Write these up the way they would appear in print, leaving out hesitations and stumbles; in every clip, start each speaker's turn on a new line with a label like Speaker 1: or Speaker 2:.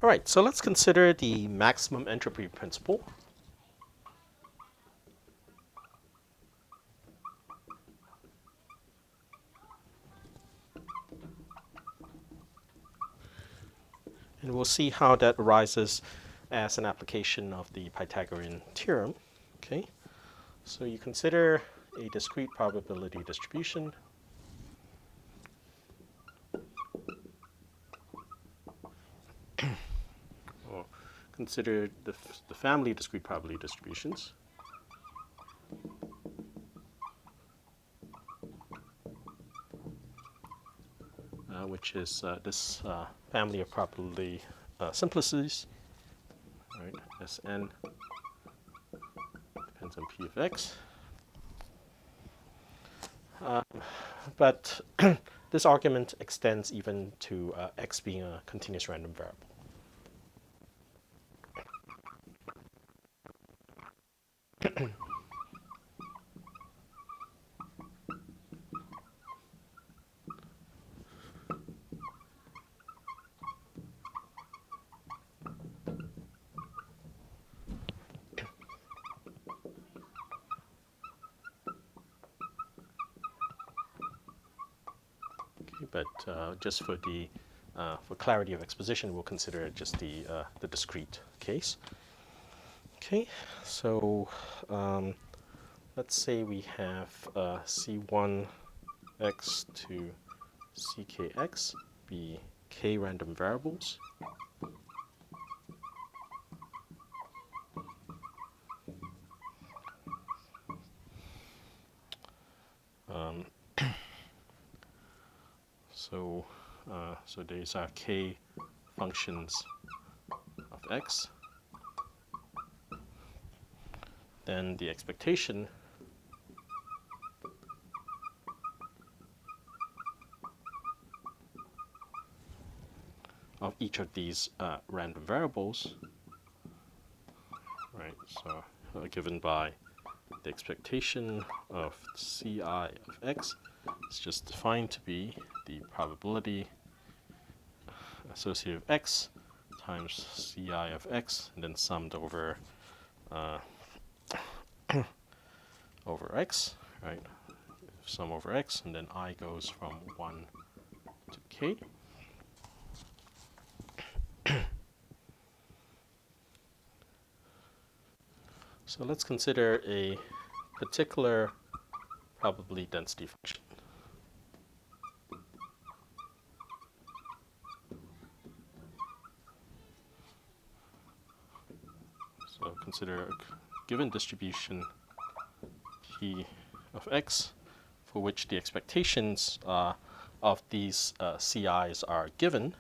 Speaker 1: All right, so let's consider the maximum entropy principle. And we'll see how that arises as an application of the Pythagorean theorem. Okay, so you consider a discrete probability distribution. Or consider the family of discrete probability distributions. Which is this family of probability simplices, right? Sn depends on p of x. But this argument extends even to x being a continuous random variable. But just for the for clarity of exposition, we'll consider just the discrete case. Okay, so let's say we have C1x to ckx be k random variables. So these are k functions of x. Then the expectation of each of these random variables, right? So given by the expectation of ci of x is just defined to be the probability associated with x times ci of x, and then summed over over x, right? Sum over x, and then I goes from 1 to k. So let's consider a particular probability density function. So consider a given distribution p of x for which the expectations of these CIs are given.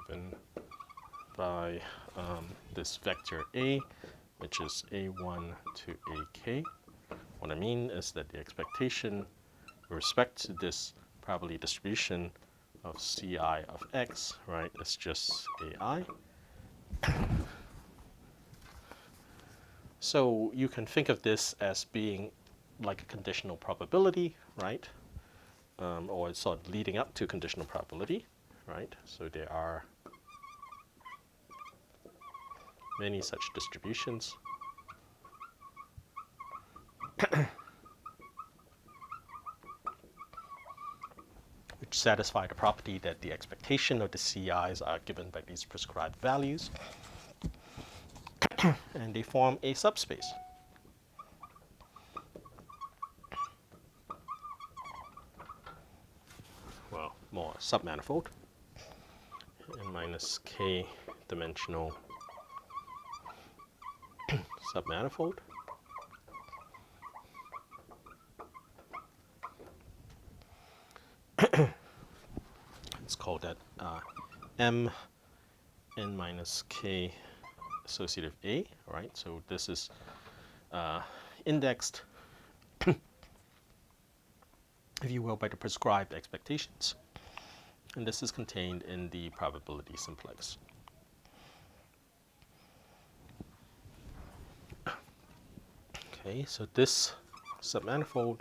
Speaker 1: Given by this vector A, which is A1 to AK. What I mean is that the expectation with respect to this probability distribution of Ci of x, right, is just AI. So you can think of this as being like a conditional probability, right? Or it's sort of leading up to conditional probability, right? So there are many such distributions. Which satisfy the property that the expectation of the CIs are given by these prescribed values. And they form a subspace. Well, more submanifold. N minus k dimensional submanifold. Let's call that M n minus k associative A, right? So this is indexed if you will, by the prescribed expectations. And this is contained in the probability simplex. Okay, so this submanifold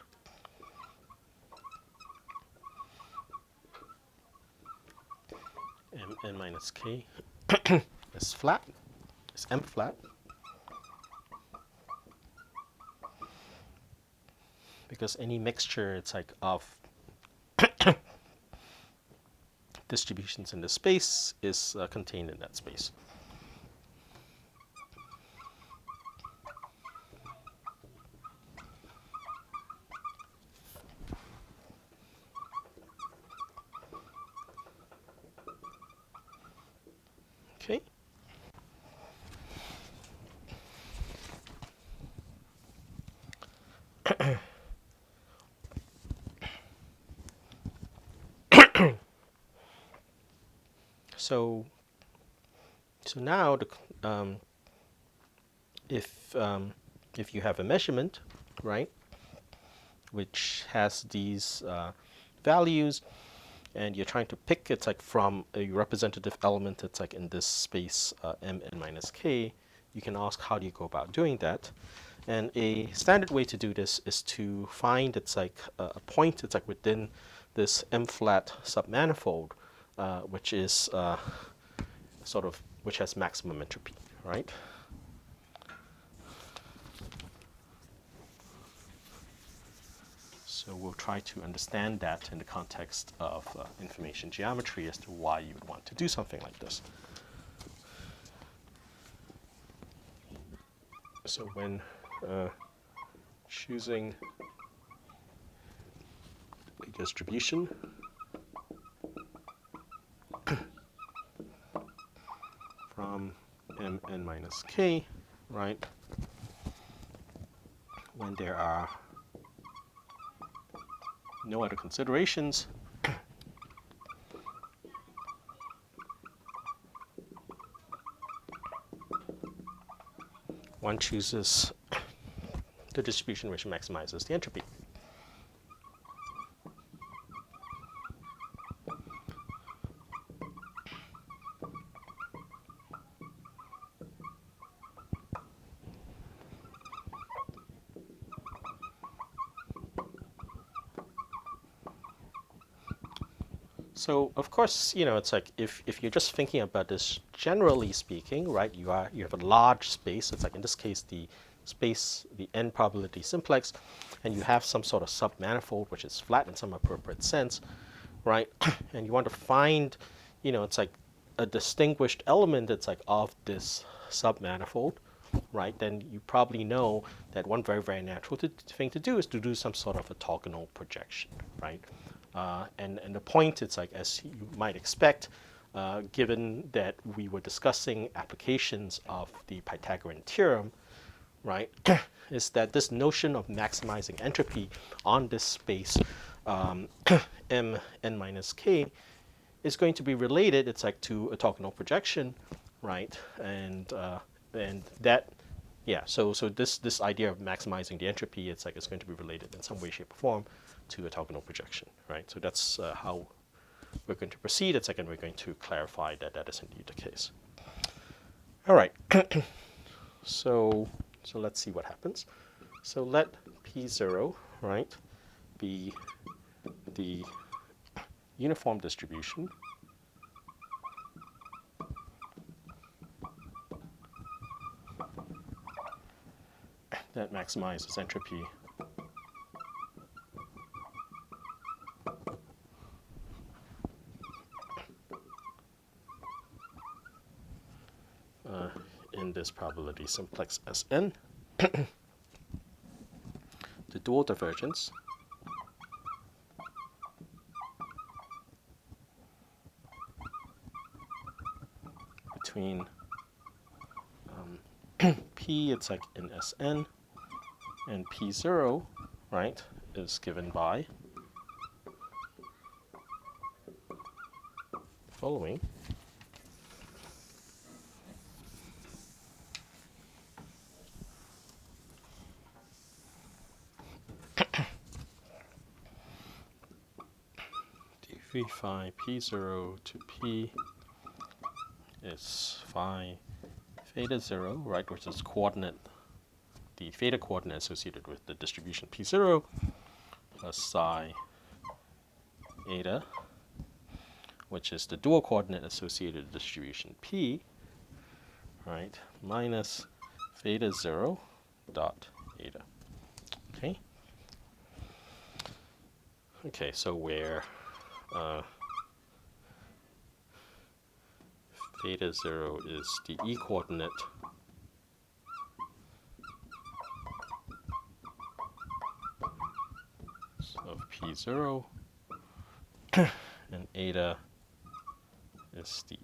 Speaker 1: Mn minus k is flat, is M flat, because any mixture, it's like of distributions in the space is contained in that space. Okay. So now if you have a measurement, right, which has these values, and you're trying to pick, it's like from a representative element, it's like in this space Mn minus k, you can ask how do you go about doing that. And a standard way to do this is to find, it's like a point, it's like within this M flat submanifold, which is which has maximum entropy, right? So we'll try to understand that in the context of information geometry as to why you would want to do something like this. So when choosing a distribution, from Mn minus k, right, when there are no other considerations, one chooses the distribution which maximizes the entropy. So of course, it's like if you're just thinking about this generally speaking, right, you have a large space. It's like in this case the space, the n probability simplex, and you have some sort of submanifold which is flat in some appropriate sense, right? And you want to find, it's like a distinguished element that's like of this submanifold, right? Then you probably know that one very, very natural thing to do is to do some sort of orthogonal projection, right? And the point, it's like, as you might expect, given that we were discussing applications of the Pythagorean theorem, right, is that this notion of maximizing entropy on this space Mn minus k is going to be related, it's like, to orthogonal projection, right? And that, yeah, so this idea of maximizing the entropy, it's like it's going to be related in some way, shape, or form to orthogonal projection, right? So that's how we're going to proceed. It's like, and we're going to clarify that that is indeed the case. All right. So let's see what happens. So let P0, right, be the uniform distribution that maximizes entropy in this probability simplex Sn. The dual divergence between P, it's like in Sn, and P0, right, is given by the following. we find p0 to p is phi theta 0, right, which is coordinate, the theta coordinate associated with the distribution p0, plus psi eta, which is the dual coordinate associated with the distribution p, right, minus theta 0 dot eta. Okay. Okay, so where theta 0 is the e coordinate of p0, and eta is the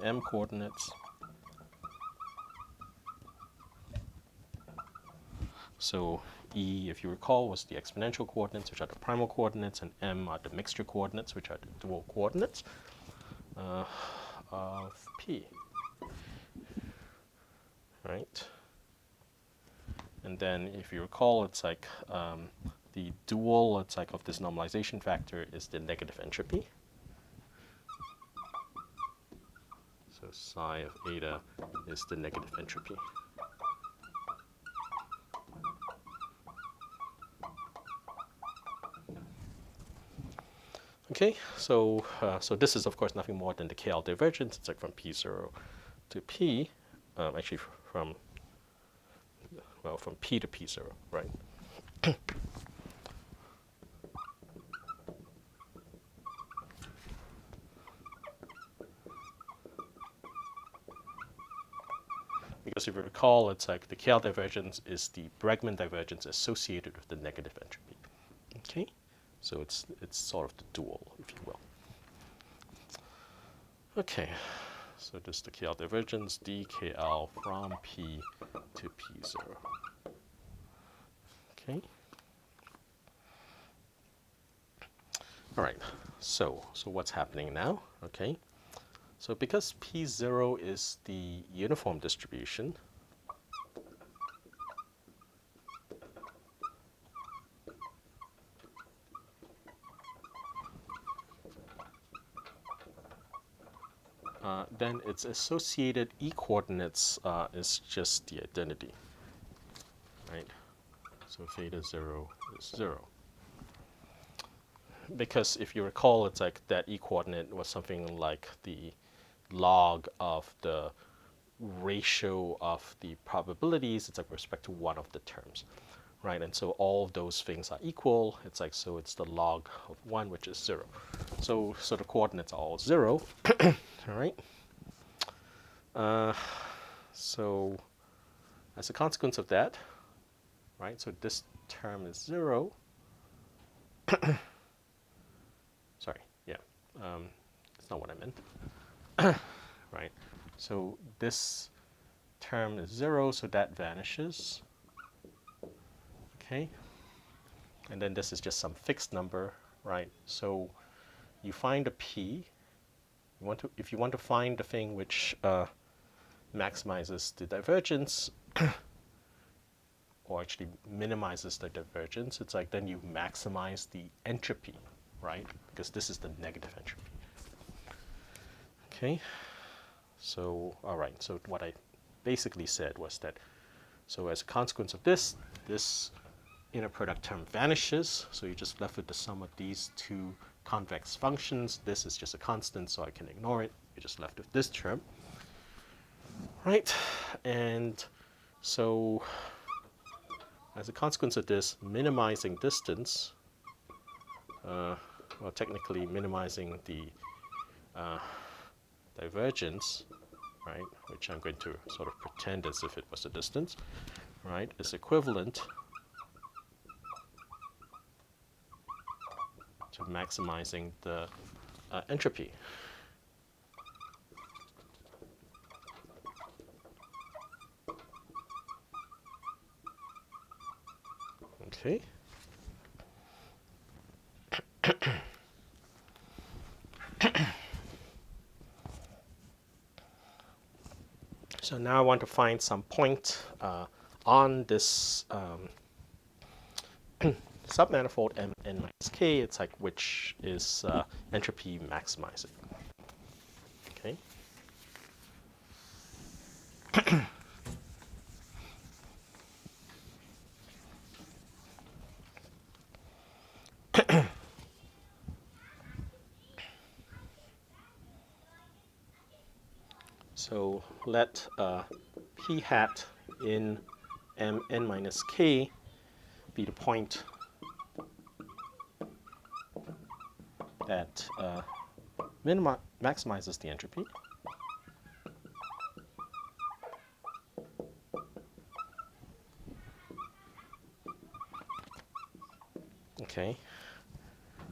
Speaker 1: m coordinates. So E, if you recall, was the exponential coordinates, which are the primal coordinates, and M are the mixture coordinates, which are the dual coordinates of P. Right? And then if you recall, it's like the dual, it's like of this normalization factor is the negative entropy. So psi of eta is the negative entropy. Okay, so so this is of course nothing more than the KL divergence. It's like from P0 to P, actually from, well, from P to P0, right? Because if you recall, it's like the KL divergence is the Bregman divergence associated with the negative entropy. Okay, so it's sort of the dual, if you will. Okay, so this is the KL divergence, dKL from P to P0. Okay. All right, so what's happening now? Okay, so because P0 is the uniform distribution, then its associated e-coordinates is just the identity, right? So theta 0 is 0. Because if you recall, it's like that e-coordinate was something like the log of the ratio of the probabilities, it's like with respect to one of the terms, right? And so all of those things are equal. It's like, so it's the log of 1, which is 0. So the coordinates are all 0, all right? So as a consequence of that, right, so this term is 0. Sorry, yeah, that's not what I meant. Right, so this term is 0, so that vanishes. Okay, and then this is just some fixed number, right? So you find a p. If you want to find the thing which maximizes the divergence, or actually minimizes the divergence, it's like then you maximize the entropy, right? Because this is the negative entropy. Okay, so all right, so what I basically said was that, so as a consequence of this, this inner product term vanishes, so you're just left with the sum of these two convex functions. This is just a constant, so I can ignore it. You're just left with this term, right? And so as a consequence of this, minimizing distance, well, technically minimizing the divergence, right, which I'm going to sort of pretend as if it was a distance, right, is equivalent to maximizing the entropy. Okay. So now I want to find some point on this submanifold Mn minus k, it's like which is entropy maximizing. Okay. So let p hat in Mn minus k be the point that maximizes the entropy. Okay.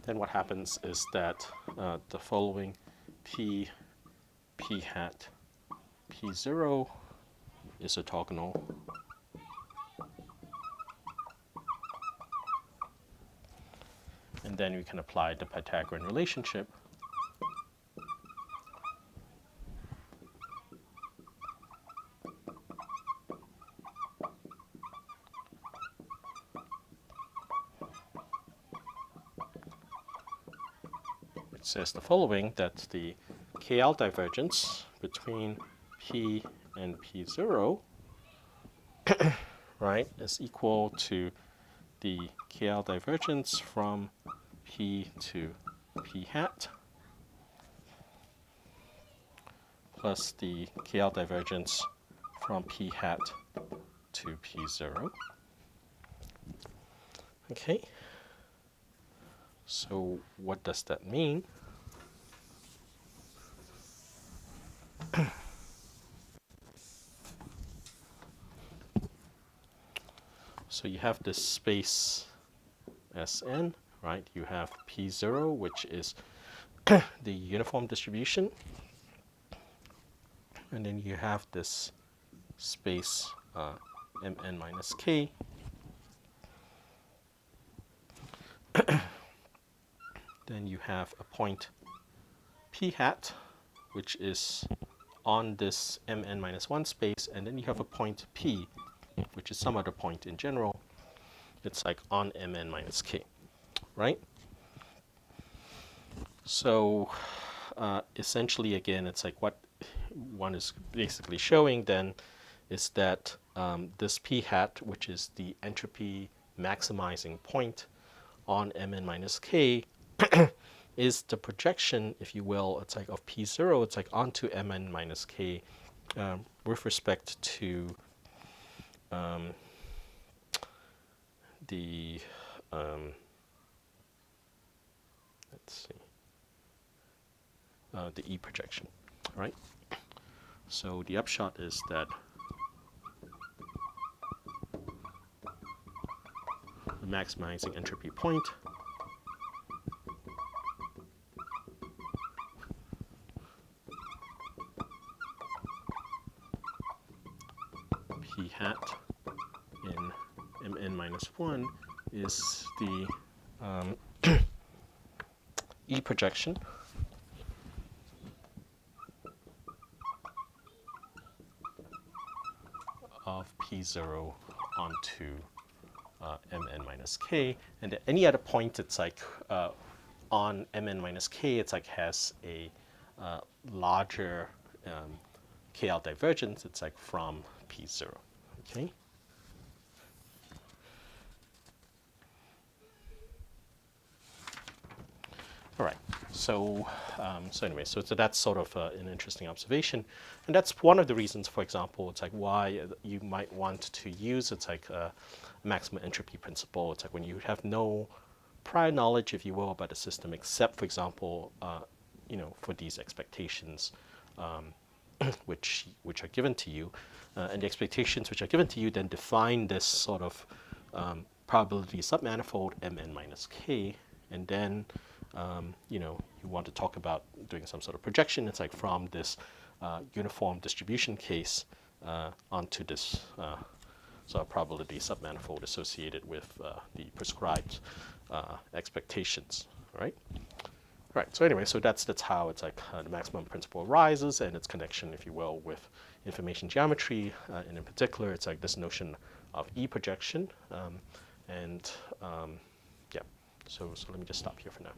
Speaker 1: Then what happens is that the following p hat p0 is orthogonal and then we can apply the Pythagorean relationship. Which says the following, that the KL divergence between P and P0 right, is equal to the KL divergence from P to P hat plus the KL divergence from P hat to P0. Okay, so what does that mean? So you have this space Sn, right? You have P0, which is the uniform distribution. And then you have this space Mn minus k. Then you have a point P hat, which is on this Mn minus 1 space. And then you have a point P, which is some other point in general. It's like on Mn minus k, right? So essentially, again, it's like what one is basically showing then is that this p hat, which is the entropy maximizing point on Mn minus k, is the projection, if you will, it's like of P0, it's like onto Mn minus k with respect to the, let's see, the E projection, right? So the upshot is that the maximizing entropy point P hat in Mn minus 1 is the E projection of P0 onto Mn minus k, and at any other point it's like on Mn minus k, it's like has a larger KL divergence, it's like from P0, okay? All right, so anyway, so that's sort of an interesting observation, and that's one of the reasons, for example, it's like why you might want to use it's like a maximum entropy principle. It's like when you have no prior knowledge, if you will, about the system, except, for example, you know, for these expectations, which are given to you, and the expectations which are given to you then define this sort of probability submanifold Mn minus k, and then you know, you want to talk about doing some sort of projection. It's like from this uniform distribution case onto this sort of probability submanifold associated with the prescribed expectations, right? Right. So anyway, so that's how it's like the maximum principle arises, and its connection, if you will, with information geometry, and in particular, it's like this notion of E projection, and So let me just stop here for now.